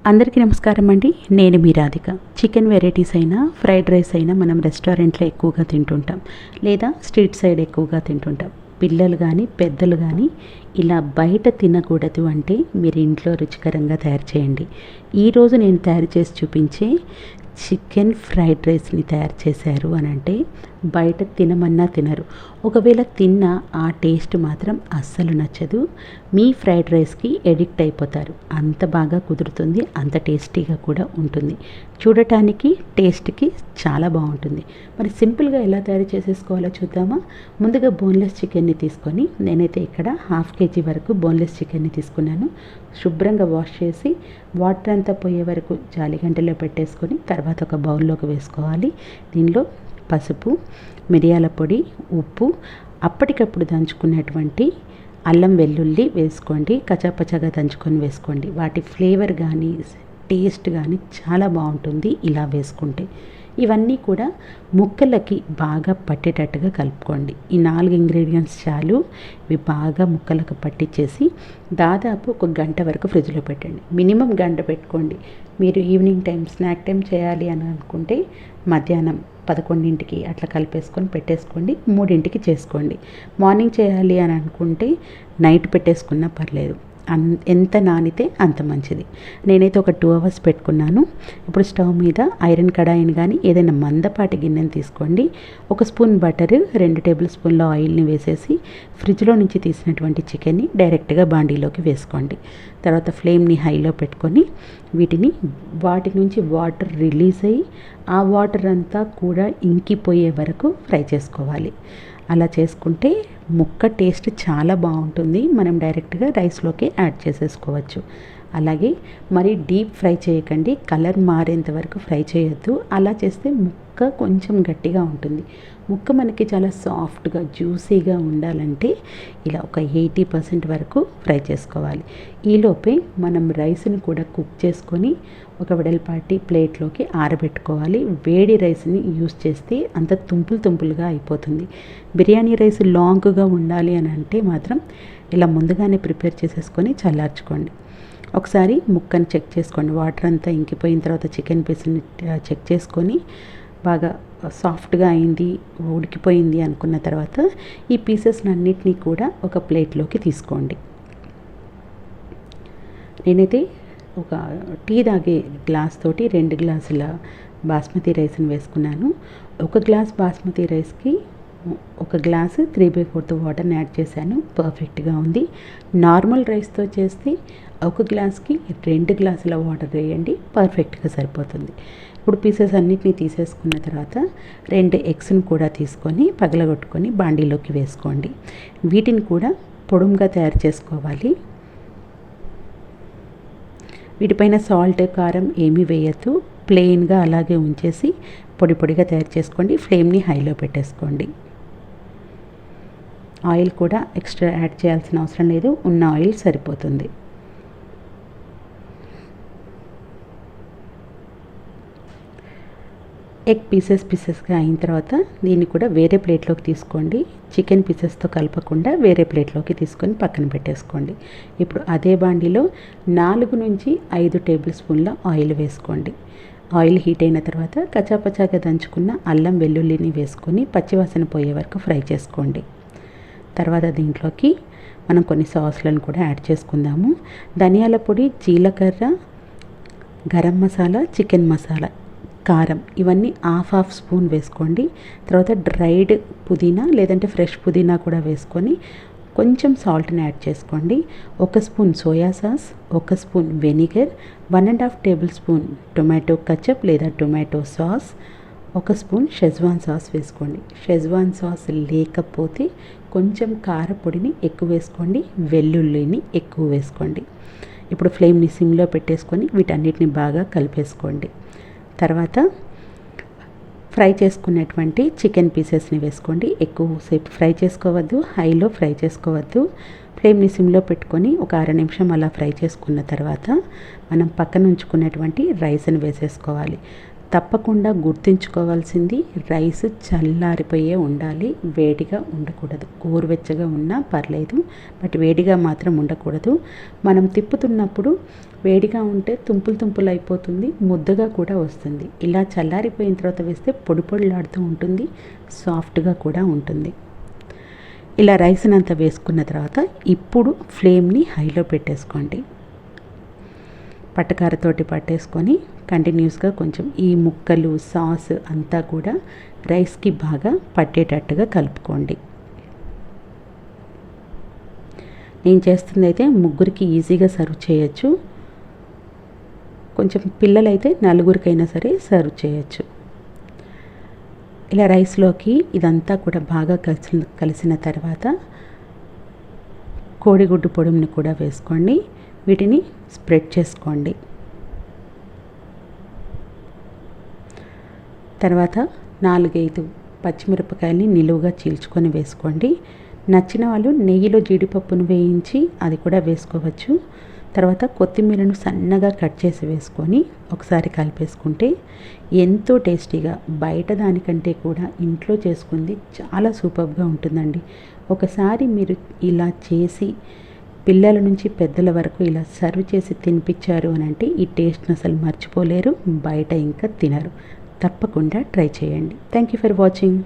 అందరికీ నమస్కారం అండి. నేను మీ రాధిక. చికెన్ వెరైటీస్ అయినా ఫ్రైడ్ రైస్ అయినా మనం రెస్టారెంట్లో ఎక్కువగా తింటుంటాం, లేదా స్ట్రీట్ సైడ్ ఎక్కువగా తింటుంటాం. పిల్లలు కానీ పెద్దలు కానీ ఇలా బయట తినకూడదు అంటే మీరు ఇంట్లో రుచికరంగా తయారు చేయండి. ఈరోజు నేను తయారు చేసి చూపించే చికెన్ ఫ్రైడ్ రైస్ని తయారు చేశారు అని అంటే బయట తినమన్నా తినరు. ఒకవేళ తిన్నా ఆ టేస్ట్ మాత్రం అస్సలు నచ్చదు. మీ ఫ్రైడ్ రైస్కి ఎడిక్ట్ అయిపోతారు. అంత బాగా కుదురుతుంది, అంత టేస్టీగా కూడా ఉంటుంది. చూడటానికి టేస్ట్కి చాలా బాగుంటుంది. మరి సింపుల్గా ఎలా తయారు చేసేసుకోవాలో చూద్దామా. ముందుగా బోన్లెస్ చికెన్ని తీసుకొని, నేనైతే ఇక్కడ 1/2 kg వరకు బోన్లెస్ చికెన్ని తీసుకున్నాను. శుభ్రంగా వాష్ చేసి వాటర్ అంతా పోయే వరకు జాలిగంటలో పెట్టేసుకొని తర్వాత ఒక బౌల్లోకి వేసుకోవాలి. దీనిలో పసుపు, మిరియాల పొడి, ఉప్పు, అప్పటికప్పుడు దంచుకున్నటువంటి అల్లం వెల్లుల్లి వేసుకోండి. కచాపచాగా దంచుకొని వేసుకోండి. వాటి ఫ్లేవర్ కానీ టేస్ట్ కానీ చాలా బాగుంటుంది ఇలా వేసుకుంటే. ఇవన్నీ కూడా ముక్కలకి బాగా పట్టేటట్టుగా కలుపుకోండి. ఈ 4 ఇంగ్రీడియంట్స్ చాలు. ఇవి బాగా ముక్కలకు పట్టించేసి దాదాపు 1 గంట వరకు ఫ్రిడ్జ్లో పెట్టండి. మినిమం గంట పెట్టుకోండి. మీరు ఈవినింగ్ టైం స్నాక్ టైం చేయాలి అని అనుకుంటే మధ్యాహ్నం 11ంటికి అట్లా కలిపేసుకొని పెట్టేసుకోండి. 3ంటికి చేసుకోండి. మార్నింగ్ చేయాలి అని అనుకుంటే నైట్ పెట్టేసుకున్నా పర్లేదు. ఎంత నానితే అంత మంచిది. నేనైతే ఒక 2 hours పెట్టుకున్నాను. ఇప్పుడు స్టవ్ మీద ఐరన్ కడాయిని కానీ ఏదైనా మందపాటి గిన్నెని తీసుకోండి. 1 స్పూన్ బటర్, 2 టేబుల్ స్పూన్ల ఆయిల్ని వేసేసి ఫ్రిడ్జ్లో నుంచి తీసినటువంటి చికెన్ని డైరెక్ట్గా బాండీలోకి వేసుకోండి. తర్వాత ఫ్లేమ్ని హైలో పెట్టుకొని వాటి నుంచి వాటర్ రిలీజ్ అయ్యి ఆ వాటర్ అంతా కూడా ఇంకిపోయే వరకు ఫ్రై చేసుకోవాలి. అలా చేసుకుంటే ముక్క టేస్ట్ చాలా బాగుంటుంది. మనం డైరెక్ట్గా రైస్లోకి యాడ్ చేసేసుకోవచ్చు. అలాగే మరి డీప్ ఫ్రై చేయకండి. కలర్ మారేంత వరకు ఫ్రై చేయొద్దు. అలా చేస్తే ముక్క కొంచెం గట్టిగా ఉంటుంది. ముక్క మనకి చాలా సాఫ్ట్గా జ్యూసీగా ఉండాలంటే ఇలా ఒక 80% వరకు ఫ్రై చేసుకోవాలి. ఈలోపే మనం రైస్ని కూడా కుక్ చేసుకొని ఒక వెడల్పాటి ప్లేట్లోకి ఆరబెట్టుకోవాలి. వేడి రైస్ని యూస్ చేస్తే అంత తుంపులుగా అయిపోతుంది. బిర్యానీ రైస్ లాంగ్గా ఉండాలి అని అంటే మాత్రం ఇలా ముందుగానే ప్రిపేర్ చేసేసుకొని చల్లార్చుకోండి. ఒకసారి ముక్కని చెక్ చేసుకోండి. వాటర్ అంతా ఇంకిపోయిన తర్వాత చికెన్ పీస్ని చెక్ చేసుకొని బాగా సాఫ్ట్గా అయింది, ఉడికిపోయింది అనుకున్న తర్వాత ఈ పీసెస్ని అన్నిటినీ కూడా ఒక ప్లేట్లోకి తీసుకోండి. నేనైతే ఒక టీ తాగే గ్లాస్ తోటి 2 గ్లాసుల బాస్మతి రైస్ని వేసుకున్నాను. 1 గ్లాస్ బాస్మతి రైస్కి 1 గ్లాసు 3/4 వాటర్ని యాడ్ చేశాను. పర్ఫెక్ట్గా ఉంది. నార్మల్ రైస్తో చేస్తే 1 గ్లాస్కి 2 గ్లాసుల వాటర్ వేయండి. పర్ఫెక్ట్గా సరిపోతుంది. ఇప్పుడు పీసెస్ అన్నిటినీ తీసేసుకున్న తర్వాత 2 ఎగ్స్ని కూడా తీసుకొని పగలగొట్టుకొని బాండీలోకి వేసుకోండి. వీటిని కూడా పొడుముగా తయారు చేసుకోవాలి. వీటిపైన సాల్ట్, కారం ఏమీ వేయద్దు. ప్లెయిన్గా అలాగే ఉంచేసి పొడిగా తయారు చేసుకోండి. ఫ్లేమ్ని హైలో పెట్టేసుకోండి. ఆయిల్ కూడా ఎక్స్ట్రా యాడ్ చేయాల్సిన అవసరం లేదు. ఉన్న ఆయిల్ సరిపోతుంది. ఎగ్ పీసెస్గా అయిన తర్వాత దీన్ని కూడా వేరే ప్లేట్లోకి తీసుకోండి. చికెన్ పీసెస్తో కలపకుండా వేరే ప్లేట్లోకి తీసుకొని పక్కన పెట్టేసుకోండి. ఇప్పుడు అదే బాండీలో 4 నుంచి 5 టేబుల్ స్పూన్ల ఆయిల్ వేసుకోండి. ఆయిల్ హీట్ అయిన తర్వాత కచాపచాగా దంచుకున్న అల్లం వెల్లుల్లిని వేసుకొని పచ్చివాసన పోయే వరకు ఫ్రై చేసుకోండి. తర్వాత దీంట్లోకి మనం కొన్ని సాసులను కూడా యాడ్ చేసుకుందాము. ధనియాల పొడి, జీలకర్ర, గరం మసాలా, చికెన్ మసాలా, కారం ఇవన్నీ 1/2 స్పూన్ వేసుకోండి. తర్వాత డ్రైడ్ పుదీనా లేదంటే ఫ్రెష్ పుదీనా కూడా వేసుకొని కొంచెం సాల్ట్ని యాడ్ చేసుకోండి. 1 spoon soy sauce, 1 spoon vinegar, 1.5 tablespoon tomato ketchup లేదా tomato sauce, 1 spoon Schezwan sauce వేసుకోండి. షెజ్వాన్ సాస్ లేకపోతే కొంచెం కారపొడిని ఎక్కువ వేసుకోండి, వెల్లుల్లిని ఎక్కువ వేసుకోండి. ఇప్పుడు ఫ్లేమ్ని సిమ్లో పెట్టేసుకొని వీటన్నిటిని బాగా కలిపేసుకోండి. తర్వాత ఫ్రై చేసుకున్నటువంటి చికెన్ పీసెస్ని వేసుకోండి. ఎక్కువసేపు ఫ్రై చేసుకోవద్దు, హైలో ఫ్రై చేసుకోవద్దు. ఫ్లేమ్ని సిమ్లో పెట్టుకొని ఒక 1/2 నిమిషం అలా ఫ్రై చేసుకున్న తర్వాత మనం పక్కన ఉంచుకున్నటువంటి రైస్ని వేసేసుకోవాలి. తప్పకుండా గుర్తుంచుకోవాల్సింది రైస్ చల్లారిపోయే ఉండాలి, వేడిగా ఉండకూడదు. గోరువెచ్చగా ఉన్నా పర్లేదు, బట్ వేడిగా మాత్రం ఉండకూడదు. మనం తిప్పుతున్నప్పుడు వేడిగా ఉంటే తుంపులు తుంపులు అయిపోతుంది, ముద్దగా కూడా వస్తుంది. ఇలా చల్లారిపోయిన తర్వాత వేస్తే పొడి పొడిలాడుతూ ఉంటుంది, సాఫ్ట్గా కూడా ఉంటుంది. ఇలా రైస్ని అంతా వేసుకున్న తర్వాత ఇప్పుడు ఫ్లేమ్ని హైలో పెట్టేసుకోండి. పట్టకారతోటి పట్టేసుకొని కంటిన్యూస్గా కొంచెం ఈ ముక్కలు సాస్ అంతా కూడా రైస్కి బాగా పట్టేటట్టుగా కలుపుకోండి. నేను చేస్తుంది అయితే ముగ్గురికి ఈజీగా సర్వ్ చేయొచ్చు, కొంచెం పిల్లలైతే నలుగురికైనా సరే సర్వ్ చేయొచ్చు. ఇలా రైస్లోకి ఇదంతా కూడా బాగా కలిసిన తర్వాత కోడిగుడ్డు పొడిని కూడా వేసుకోండి. వీటిని స్ప్రెడ్ చేసుకోండి. తర్వాత 4-5 పచ్చిమిరపకాయలని నిలువుగా చీల్చుకొని వేసుకోండి. నచ్చిన వాళ్ళు నెయ్యిలో జీడిపప్పును వేయించి అది కూడా వేసుకోవచ్చు. తర్వాత కొత్తిమీరను సన్నగా కట్ చేసి వేసుకొని ఒకసారి కలిపేసుకుంటే ఎంతో టేస్టీగా, బయట దానికంటే కూడా ఇంట్లో చేసుకుంది చాలా సూపర్గా ఉంటుందండి. ఒకసారి మీరు ఇలా చేసి పిల్లల నుంచి పెద్దల వరకు ఇలా సర్వ్ చేసి తినిపించారు అని అంటే ఈ టేస్ట్ని అసలు మర్చిపోలేరు, బయట ఇంకా తినరు. తప్పకుండా ట్రై చేయండి. Thank you for watching.